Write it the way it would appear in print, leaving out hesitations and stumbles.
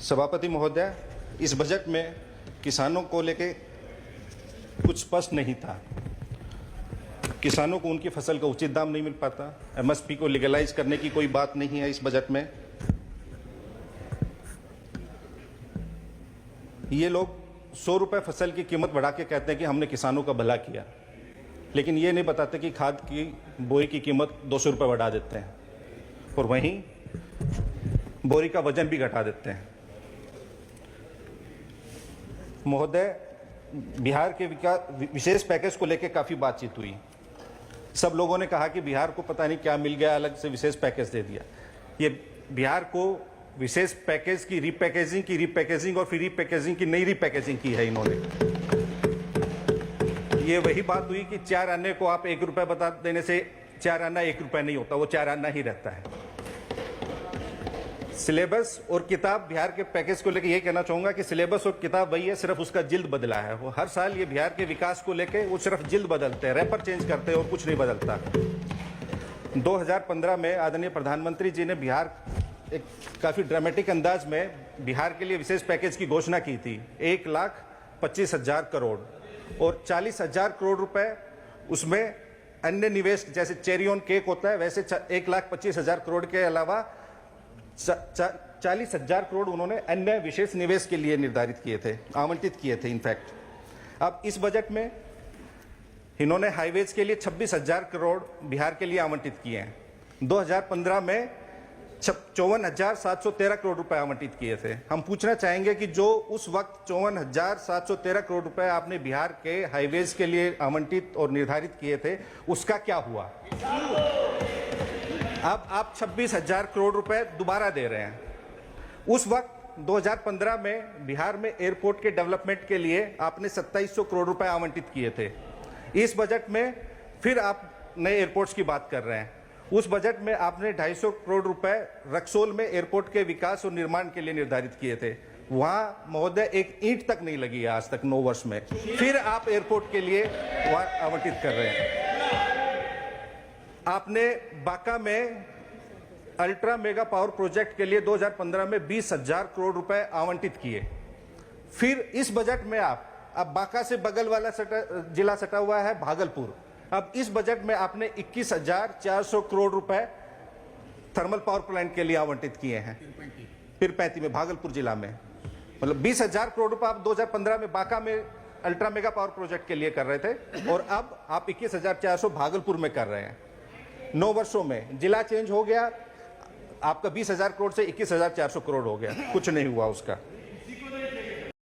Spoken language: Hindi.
सभापति महोदय, इस बजट में किसानों को लेके कुछ स्पष्ट नहीं था। किसानों को उनकी फसल का उचित दाम नहीं मिल पाता। एमएसपी को लीगलाइज करने की कोई बात नहीं है इस बजट में। ये लोग 100 रुपए फसल की कीमत बढ़ा के कहते हैं कि हमने किसानों का भला किया, लेकिन ये नहीं बताते कि खाद की बोरी की कीमत 200 रुपए बढ़ा देते हैं और वहीं बोरी का वजन भी घटा देते हैं। महोदय, बिहार के विशेष पैकेज को लेकर काफी बातचीत हुई। सब लोगों ने कहा कि बिहार को पता नहीं क्या मिल गया, अलग से विशेष पैकेज दे दिया। ये बिहार को विशेष पैकेज की रीपैकेजिंग और फिर रीपैकेजिंग की नई रीपैकेजिंग की है इन्होंने। ये वही बात हुई कि 4 आने को आप 1 रुपए बता देने से 4 आना 1 रुपए नहीं होता, वो 4 आना ही रहता है। सिलेबस और किताब, बिहार के पैकेज को लेकर यही कहना चाहूंगा कि सिलेबस और किताब वही है, सिर्फ उसका जिल्द बदला है। वो हर साल ये बिहार के विकास को लेकर वो सिर्फ जिल्द बदलते हैं, रैपर चेंज करते हैं और कुछ नहीं बदलता। 2015 में आदरणीय प्रधानमंत्री जी ने बिहार एक काफी ड्रामेटिक अंदाज में बिहार के लिए विशेष पैकेज की घोषणा की थी। 1,25,000 करोड़ और 40,000 करोड़ रुपए उसमें अन्य निवेश, जैसे चेरी ऑन केक होता है, वैसे 1,25,000 करोड़ के अलावा 40,000 करोड़ उन्होंने अन्य विशेष निवेश के लिए निर्धारित किए थे, आवंटित किए थे इनफैक्ट। अब इस बजट में इन्होंने हाईवेज के लिए 26,000 करोड़ बिहार के लिए आवंटित किए हैं। 2015 में 54,713 करोड़ रुपए आवंटित किए थे। हम पूछना चाहेंगे कि जो उस वक्त 54,713 करोड़ रुपए आपने बिहार के हाईवेज के लिए आवंटित और निर्धारित किए थे, उसका क्या हुआ? अब आप 26,000 करोड़ रुपए दोबारा दे रहे हैं। उस वक्त 2015 में बिहार में एयरपोर्ट के डेवलपमेंट के लिए आपने 2700 करोड़ रुपए आवंटित किए थे। इस बजट में फिर आप नए एयरपोर्ट्स की बात कर रहे हैं। उस बजट में आपने 250 करोड़ रुपए रक्सौल में एयरपोर्ट के विकास और निर्माण के लिए निर्धारित किए थे। वहां महोदय एक ईंट तक नहीं लगी है आज तक 9 वर्ष में, फिर आप एयरपोर्ट के लिए वहां आवंटित कर रहे हैं। आपने बांका में अल्ट्रा मेगा पावर प्रोजेक्ट के लिए 2015 में 20,000 करोड़ रुपए आवंटित किए। फिर इस बजट में अब बांका से बगल वाला जिला सटा हुआ है भागलपुर। अब इस बजट में आपने 21,400 करोड़ रुपए थर्मल पावर प्लांट के लिए आवंटित किए हैं। पीरपैंती में, भागलपुर जिला में, मतलब 20,000 करोड़ रुपए आप 2015 में बांका में अल्ट्रा मेगा पावर प्रोजेक्ट के लिए कर रहे थे और अब आप 21,400 भागलपुर में कर रहे हैं। 9 वर्षों में जिला चेंज हो गया, आपका 20,000 करोड़ से 21,400 करोड़ हो गया, कुछ नहीं हुआ उसका।